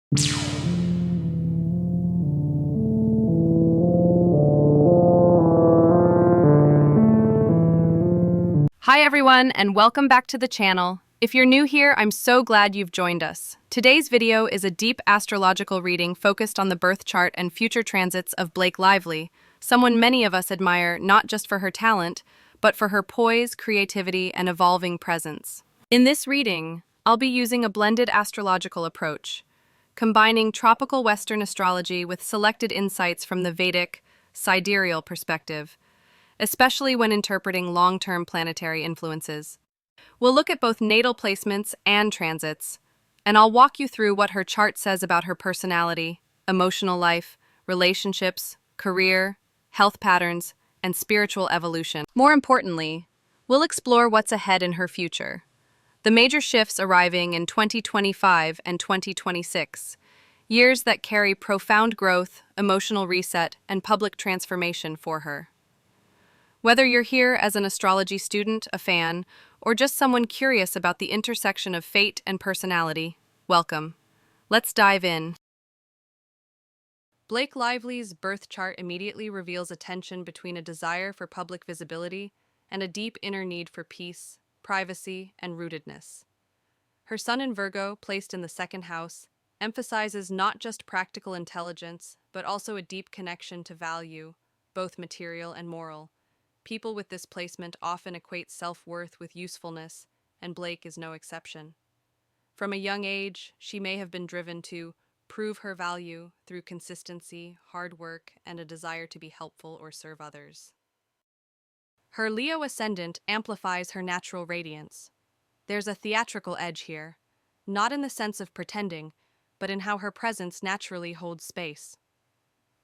Hi everyone, and welcome back to the channel. If you're new here, I'm so glad you've joined us. Today's video is a deep astrological reading focused on the birth chart and future transits of Blake Lively, someone many of us admire not just for her talent, but for her poise, creativity, and evolving presence. In this reading, I'll be using a blended astrological approach, combining tropical Western astrology with selected insights from the Vedic, sidereal perspective, especially when interpreting long-term planetary influences. We'll look at both natal placements and transits, and I'll walk you through what her chart says about her personality, emotional life, relationships, career, health patterns, and spiritual evolution. More importantly, we'll explore what's ahead in her future, the major shifts arriving in 2025 and 2026, years that carry profound growth, emotional reset, and public transformation for her. Whether you're here as an astrology student, a fan, or just someone curious about the intersection of fate and personality, welcome. Let's dive in. Blake Lively's birth chart immediately reveals a tension between a desire for public visibility and a deep inner need for peace, privacy, and rootedness. Her sun in Virgo, placed in the second house, emphasizes not just practical intelligence, but also a deep connection to value, both material and moral. People with this placement often equate self-worth with usefulness, and Blake is no exception. From a young age, she may have been driven to prove her value through consistency, hard work, and a desire to be helpful or serve others. Her Leo ascendant amplifies her natural radiance. There's a theatrical edge here, not in the sense of pretending, but in how her presence naturally holds space.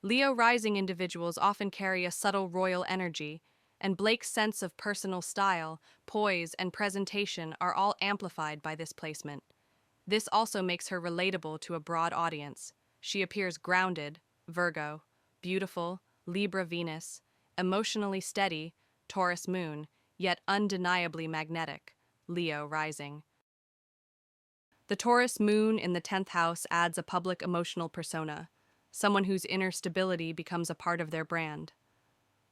Leo rising individuals often carry a subtle royal energy, and Blake's sense of personal style, poise, and presentation are all amplified by this placement. This also makes her relatable to a broad audience. She appears grounded, Virgo, beautiful, Libra Venus, emotionally steady, Taurus Moon, yet undeniably magnetic, Leo rising. The Taurus Moon in the 10th house adds a public emotional persona, someone whose inner stability becomes a part of their brand.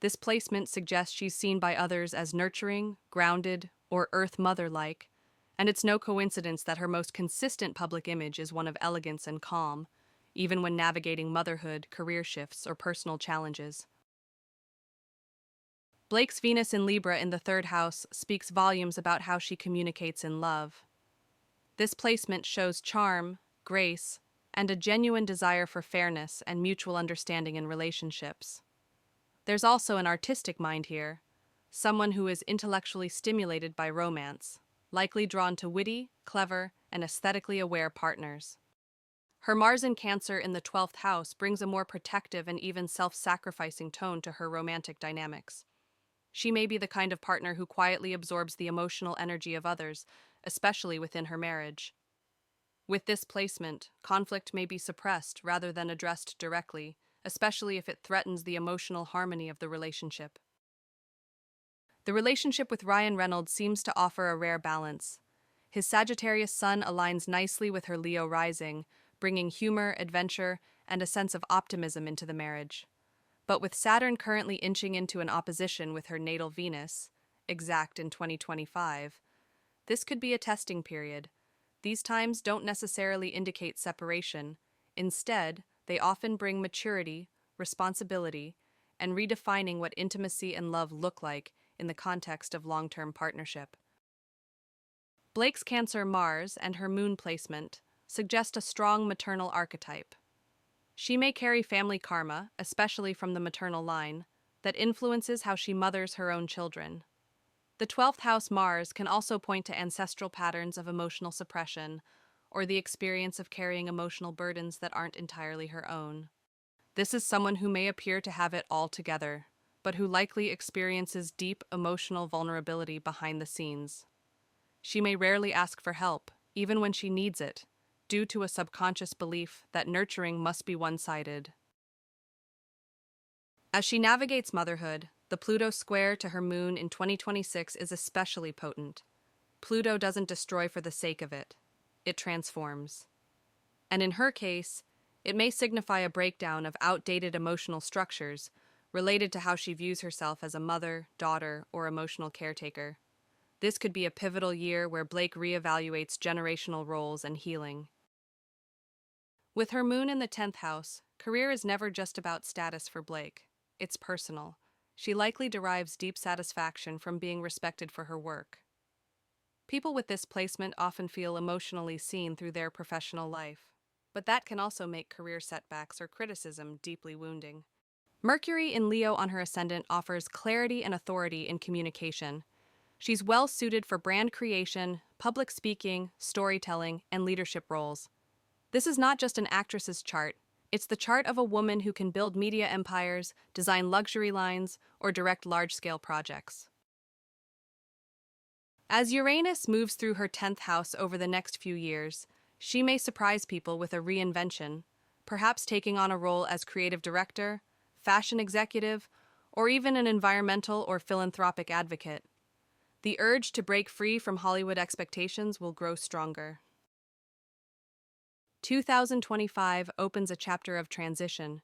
This placement suggests she's seen by others as nurturing, grounded, or Earth Mother-like, and it's no coincidence that her most consistent public image is one of elegance and calm, even when navigating motherhood, career shifts, or personal challenges. Blake's Venus in Libra in the 3rd house speaks volumes about how she communicates in love. This placement shows charm, grace, and a genuine desire for fairness and mutual understanding in relationships. There's also an artistic mind here, someone who is intellectually stimulated by romance, likely drawn to witty, clever, and aesthetically aware partners. Her Mars in Cancer in the 12th house brings a more protective and even self-sacrificing tone to her romantic dynamics. She may be the kind of partner who quietly absorbs the emotional energy of others, especially within her marriage. With this placement, conflict may be suppressed rather than addressed directly, especially if it threatens the emotional harmony of the relationship. The relationship with Ryan Reynolds seems to offer a rare balance. His Sagittarius sun aligns nicely with her Leo rising, bringing humor, adventure, and a sense of optimism into the marriage. But with Saturn currently inching into an opposition with her natal Venus, exact in 2025, this could be a testing period. These times don't necessarily indicate separation. Instead, they often bring maturity, responsibility, and redefining what intimacy and love look like in the context of long-term partnership. Blake's Cancer Mars and her moon placement suggest a strong maternal archetype. She may carry family karma, especially from the maternal line, that influences how she mothers her own children. The 12th house Mars can also point to ancestral patterns of emotional suppression, or the experience of carrying emotional burdens that aren't entirely her own. This is someone who may appear to have it all together, but who likely experiences deep emotional vulnerability behind the scenes. She may rarely ask for help, even when she needs it, due to a subconscious belief that nurturing must be one-sided. As she navigates motherhood, the Pluto square to her moon in 2026 is especially potent. Pluto doesn't destroy for the sake of it. It transforms. And in her case, it may signify a breakdown of outdated emotional structures related to how she views herself as a mother, daughter, or emotional caretaker. This could be a pivotal year where Blake reevaluates generational roles and healing. With her moon in the 10th house, career is never just about status for Blake. It's personal. She likely derives deep satisfaction from being respected for her work. People with this placement often feel emotionally seen through their professional life, but that can also make career setbacks or criticism deeply wounding. Mercury in Leo on her ascendant offers clarity and authority in communication. She's well suited for brand creation, public speaking, storytelling, and leadership roles. This is not just an actress's chart, it's the chart of a woman who can build media empires, design luxury lines, or direct large-scale projects. As Uranus moves through her 10th house over the next few years, she may surprise people with a reinvention, perhaps taking on a role as creative director, fashion executive, or even an environmental or philanthropic advocate. The urge to break free from Hollywood expectations will grow stronger. 2025 opens a chapter of transition,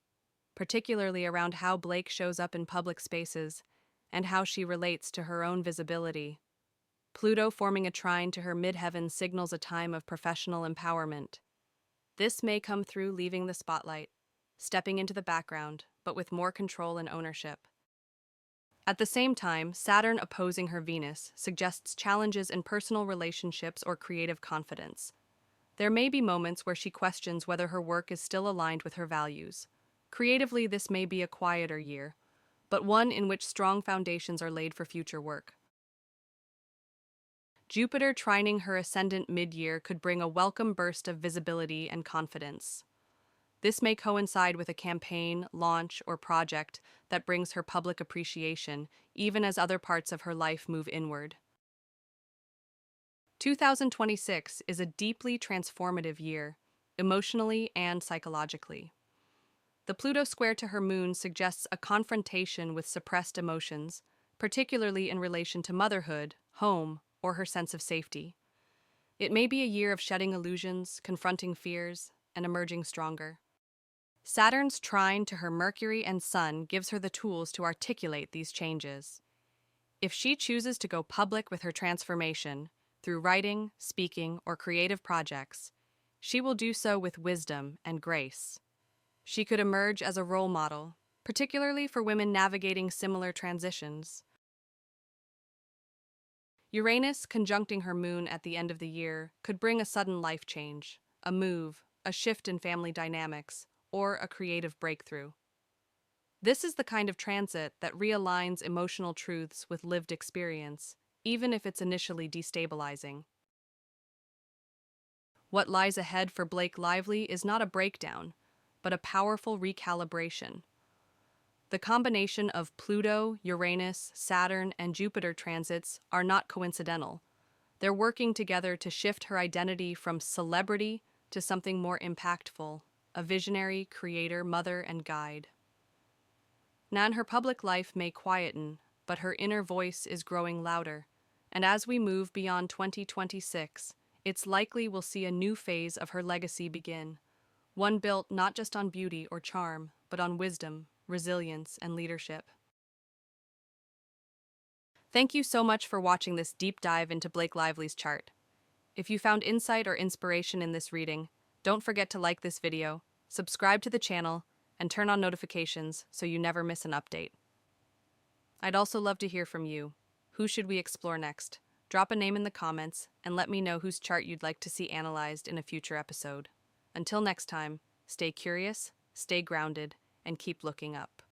particularly around how Blake shows up in public spaces and how she relates to her own visibility. Pluto forming a trine to her midheaven signals a time of professional empowerment. This may come through leaving the spotlight, stepping into the background, but with more control and ownership. At the same time, Saturn opposing her Venus suggests challenges in personal relationships or creative confidence. There may be moments where she questions whether her work is still aligned with her values. Creatively, this may be a quieter year, but one in which strong foundations are laid for future work. Jupiter trining her ascendant mid-year could bring a welcome burst of visibility and confidence. This may coincide with a campaign, launch, or project that brings her public appreciation, even as other parts of her life move inward. 2026 is a deeply transformative year, emotionally and psychologically. The Pluto square to her moon suggests a confrontation with suppressed emotions, particularly in relation to motherhood, home, or her sense of safety. It may be a year of shedding illusions, confronting fears, and emerging stronger. Saturn's trine to her Mercury and Sun gives her the tools to articulate these changes. If she chooses to go public with her transformation, through writing, speaking, or creative projects, she will do so with wisdom and grace. She could emerge as a role model, particularly for women navigating similar transitions. Uranus conjuncting her moon at the end of the year could bring a sudden life change, a move, a shift in family dynamics, or a creative breakthrough. This is the kind of transit that realigns emotional truths with lived experience, even if it's initially destabilizing. What lies ahead for Blake Lively is not a breakdown, but a powerful recalibration. The combination of Pluto, Uranus, Saturn, and Jupiter transits are not coincidental. They're working together to shift her identity from celebrity to something more impactful, a visionary, creator, mother, and guide. Nan, her public life may quieten, but her inner voice is growing louder, and as we move beyond 2026, it's likely we'll see a new phase of her legacy begin, one built not just on beauty or charm, but on wisdom, resilience, and leadership. Thank you so much for watching this deep dive into Blake Lively's chart. If you found insight or inspiration in this reading, don't forget to like this video, subscribe to the channel, and turn on notifications so you never miss an update. I'd also love to hear from you. Who should we explore next? Drop a name in the comments and let me know whose chart you'd like to see analyzed in a future episode. Until next time, stay curious, stay grounded, and keep looking up.